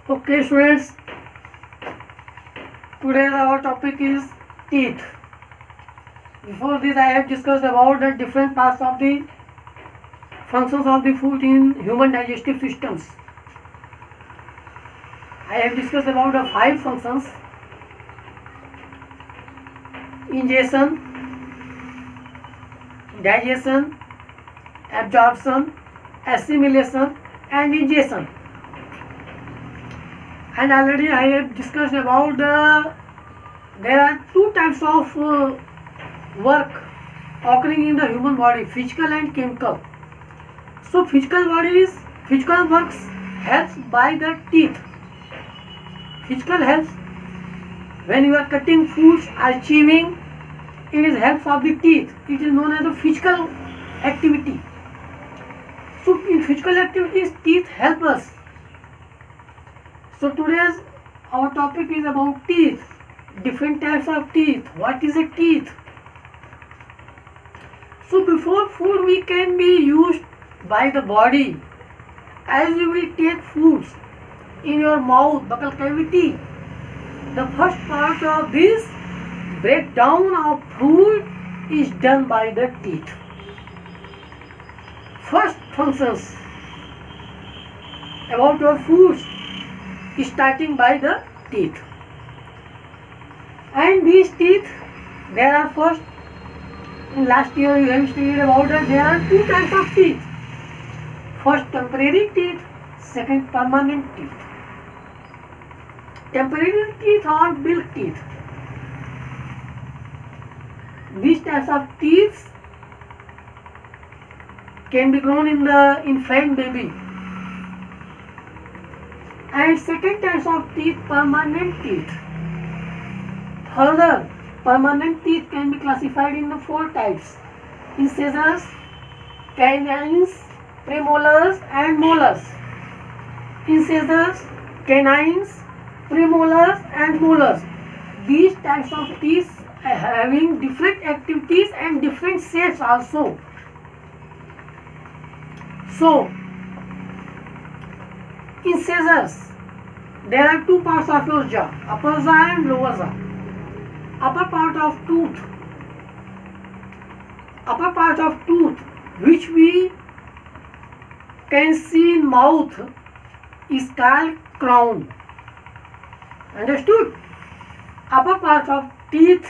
Okay, students, today our topic is teeth. Before this, I have discussed about the different parts of the functions of the food in human digestive systems. I have discussed about the 5 functions: ingestion, digestion, absorption, assimilation, and ingestion. And already I have discussed about there are 2 types of work occurring in the human body, physical and chemical. So physical works helps by the teeth. Physical helps when you are cutting foods or chewing, it is help of the teeth. It is known as a physical activity. So in physical activities, teeth help us. So today's our topic is about teeth, different types of teeth. What is a teeth? So before food we can be used by the body, as you will take foods in your mouth, buccal cavity, the first part of this breakdown of food is done by the teeth. First functions about your foods starting by the teeth. And these teeth, there are first, in last year you have studied about that there are 2 types of teeth. First temporary teeth, second permanent teeth. Temporary teeth are milk teeth. These types of teeth can be grown in the infant baby. And second types of teeth, permanent teeth. Further, permanent teeth can be classified in the 4 types: incisors, canines, premolars, and molars. Incisors, canines, premolars, and molars. These types of teeth are having different activities and different shapes also. So, incisors, there are 2 parts of your jaw, upper jaw and lower jaw. Upper part of tooth which we can see in mouth is called crown. Understood? Upper part of teeth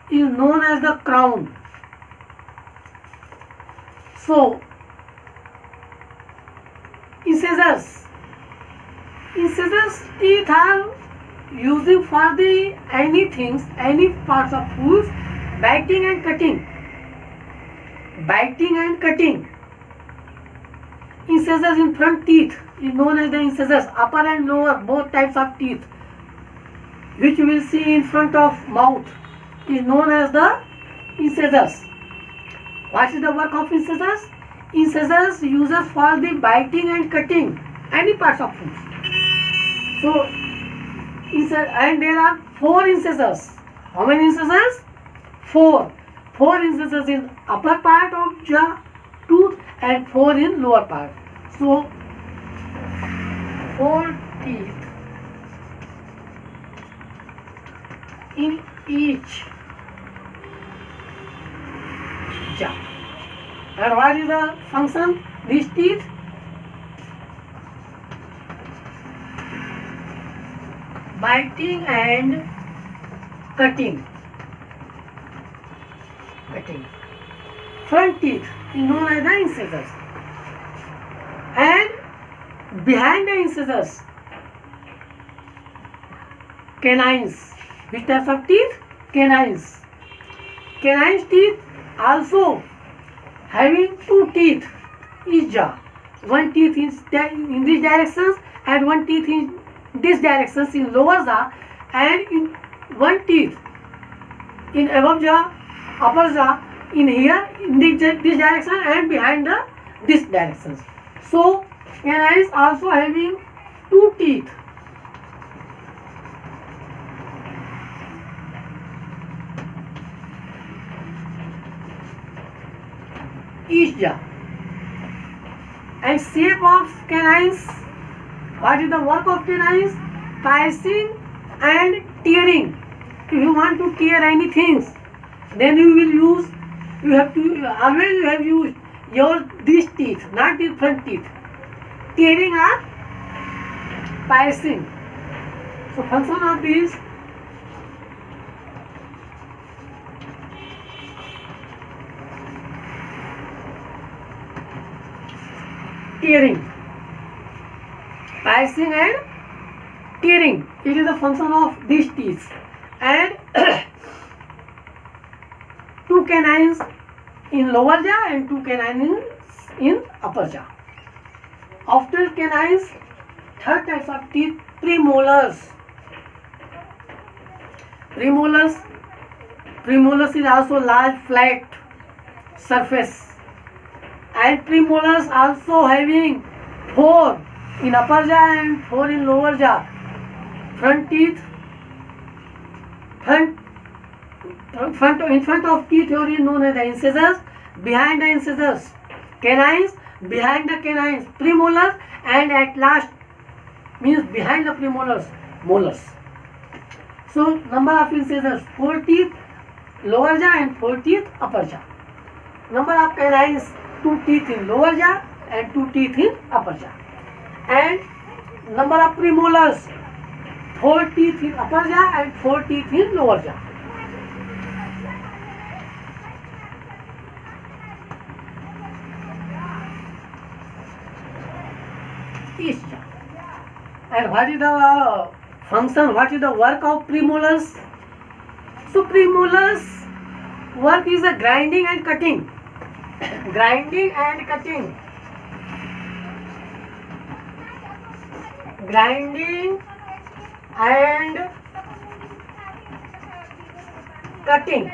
is known as the crown. So incisors teeth are using for the any parts of foods, biting and cutting. Incisors in front teeth is known as the incisors, upper and lower, both types of teeth which you will see in front of mouth is known as the incisors. What is the work of incisors? Incisors uses for the biting and cutting any parts of food. So and there are 4 incisors. How many incisors? 4. 4 incisors in upper part of jaw, tooth, and 4 in lower part. So 4 teeth in each jaw. And what is the function? These teeth biting and cutting. Front teeth is known as the incisors. And behind the incisors, canines. Which types of teeth? Canines. Canines teeth also having 2 teeth each jaw. One teeth is in this direction and one teeth in this direction in lower jaw, and in one teeth in above jaw, upper jaw, in here in this direction and behind this direction. So canines also having 2 teeth. Each jaw. And shape of canines What is the work of canines? Piercing and tearing. If you want to tear anything, then you have used these teeth, not the front teeth. Tearing or piercing. So function of these: tearing, piercing and tearing. It is a function of these teeth. And two canines in lower jaw and two canines in upper jaw. After canines, third types of teeth: premolars. Premolars is also large flat surface, and premolars also having 4 in upper jaw and 4 in lower jaw. Front teeth, in front of teeth here is known as the incisors. Behind the incisors, canines. Behind the canines, premolars, and at last means behind the premolars, molars. So number of incisors: 4 teeth lower jaw and 4 teeth upper jaw. Number of canines: 2 teeth in lower jaw and 2 teeth in upper jaw. And number of premolars: 4 teeth in upper jaw and 4 teeth in lower jaw. Each jaw. And what is the function? What is the work of premolars? So premolars work is the grinding and cutting. Grinding and cutting. Grinding and cutting.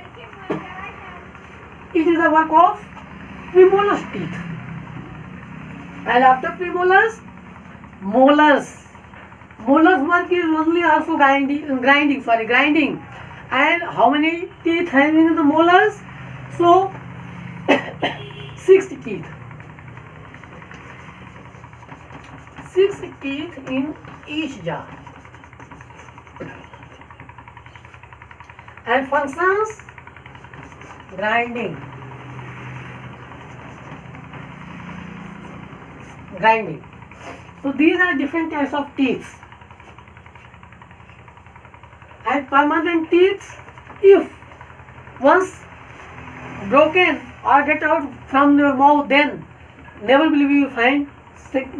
It is the work of premolars teeth. And after premolars, molars. Molars work is only also grinding. And how many teeth having the molars? So 6 teeth. 6 teeth in each jaw. And functions: grinding. So these are different types of teeth. And permanent teeth, if once broken or get out from your mouth, then never will you find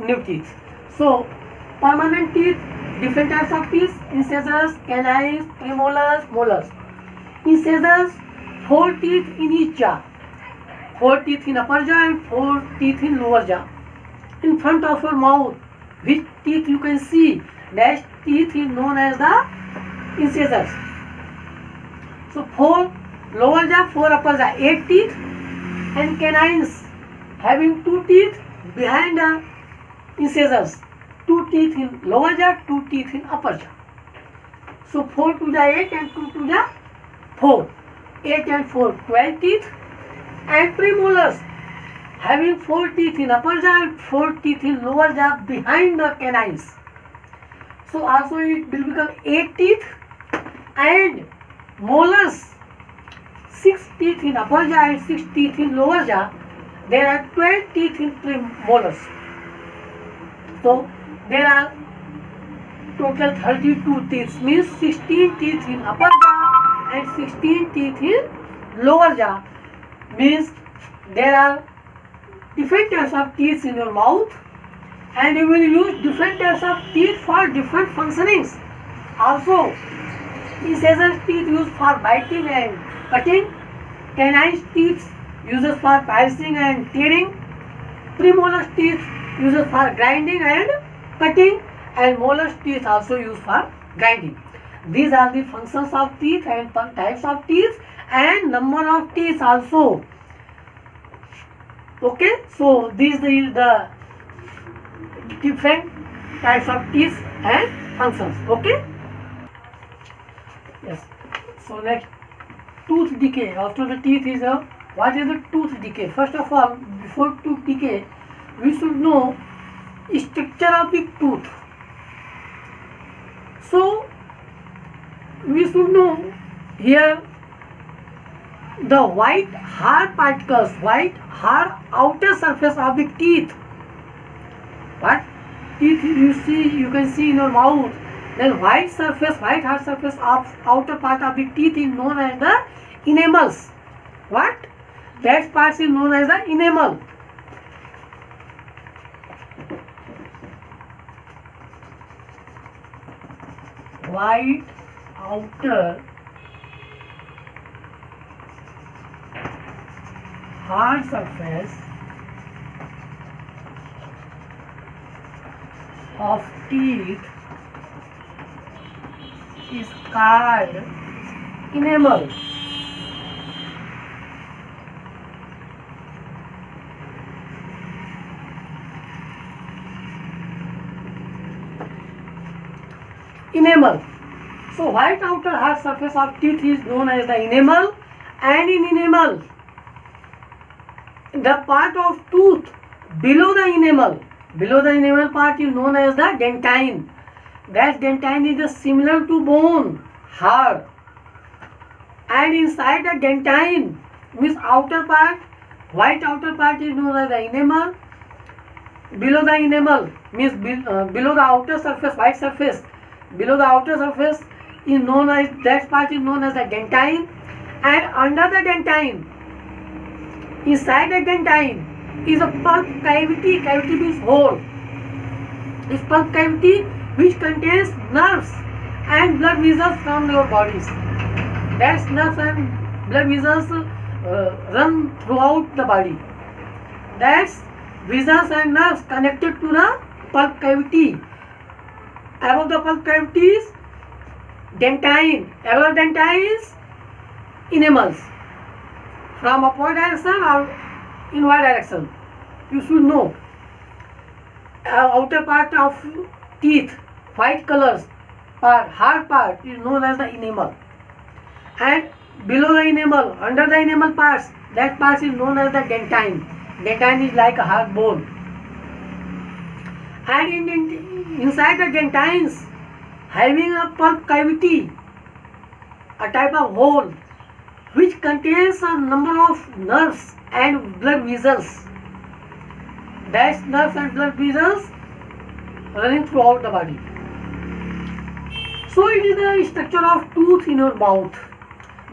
new teeth. So permanent teeth, different types of teeth: incisors, canines, premolars, molars. Incisors, 4 teeth in each jaw. 4 teeth in upper jaw and 4 teeth in lower jaw. In front of your mouth, which teeth you can see, that teeth is known as the incisors. So 4 lower jaw, 4 upper jaw, 8 teeth. And canines having 2 teeth behind the incisors, 2 teeth in lower jaw, 2 teeth in upper jaw. So 4 to the 8 and 2 to the 4. 8 and 4, 12 teeth. And premolars having 4 teeth in upper jaw and 4 teeth in lower jaw behind the canines. So also it will become 8 teeth. And molars, 6 teeth in upper jaw and 6 teeth in lower jaw. There are 12 teeth in premolars. So there are total 32 teeth, means 16 teeth in upper jaw and 16 teeth in lower jaw. Means there are different types of teeth in your mouth, and you will use different types of teeth for different functionings. Also, incisors teeth used for biting and cutting. Canines teeth uses for piercing and tearing. Premolars teeth uses for grinding and cutting, and molars teeth also used for grinding. These are the functions of teeth and types of teeth and number of teeth also. Okay, so these are the different types of teeth and functions. Okay. Yes. So next, tooth decay. After the teeth is what is the tooth decay? First of all, before tooth decay, we should know structure of the tooth. So we should know here the white hard particles, white hard outer surface of the teeth. What teeth you see, you can see in your mouth. Then white surface, white hard surface of outer part of the teeth is known as the enamels. What? That part is known as the enamel. White outer hard surface of teeth is called enamel. Enamel. So white outer hard surface of teeth is known as the enamel, and in enamel, the part of tooth below the enamel part is known as the dentine. That dentine is similar to bone, hard, and inside the dentine means outer part, white outer part is known as the enamel. Below the enamel means below the outer surface, white surface. Below the outer surface is known as, that part is known as the dentine, and under the dentine, inside the dentine is a pulp cavity. Cavity means hole. This pulp cavity which contains nerves and blood vessels from your bodies. That nerves and blood vessels run throughout the body. That's vessels and nerves connected to the pulp cavity. Above the pulp cavity is dentine. Above dentine is enamels. From upward direction or inward direction, you should know. Outer part of teeth, white colors part, hard part is known as the enamel, and below the enamel, under the enamel parts, that part is known as the dentine. Dentine is like a hard bone, and inside the dentines, having a pulp cavity, a type of hole which contains a number of nerves and blood vessels. That nerves and blood vessels running throughout the body. So it is the structure of tooth in your mouth.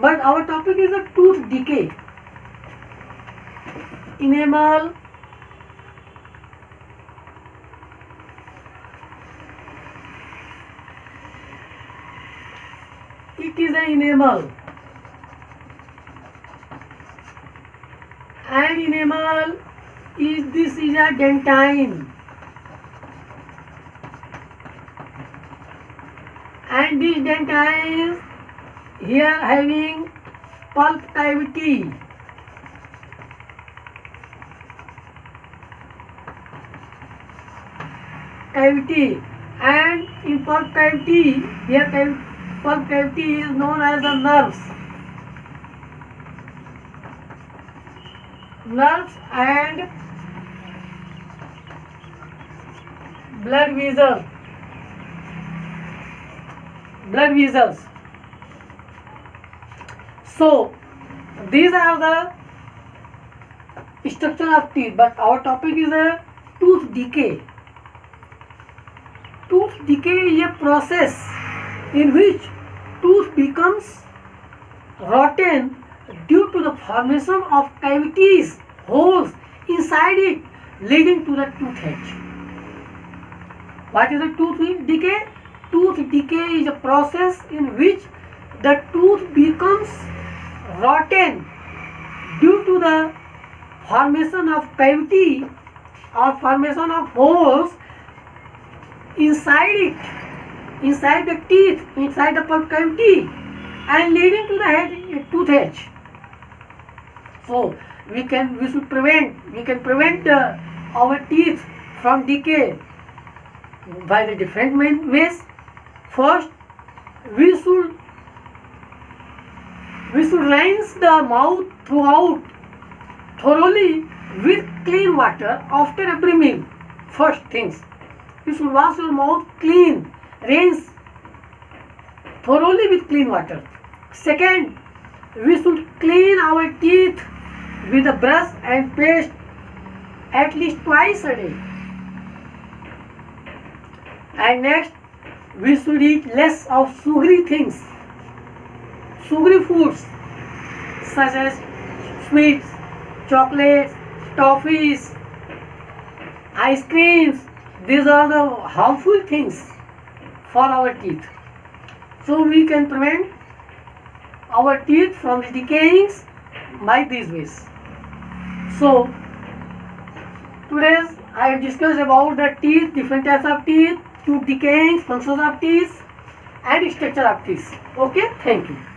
But our topic is a tooth decay. Enamel, it is an enamel, and enamel is, this is a dentine, and this dentine here having pulp cavity. And in pulp cavity, here pulp cavity is known as the nerves and blood vessels. So these are the structure of teeth, but our topic is a tooth decay. Tooth decay is a process in which tooth becomes rotten due to the formation of cavities, holes inside it, leading to the tooth edge. What is a tooth decay? Tooth decay is a process in which the tooth becomes rotten due to the formation of cavity or formation of holes inside it, inside the teeth, inside the pulp cavity, and leading to the tooth edge. So we can prevent our teeth from decay by the different ways. First, we should rinse the mouth throughout thoroughly with clean water after every meal. First things, you should wash your mouth clean, rinse thoroughly with clean water. Second, we should clean our teeth with a brush and paste at least twice a day. And next, we should eat less of sugary things, sugary foods such as sweets, chocolates, toffees, ice creams. These are the harmful things for our teeth. So we can prevent our teeth from the decaying by these ways. So today I have discussed about the teeth, different types of teeth, tooth decaying, functions of teeth and structure of teeth. Okay, thank you.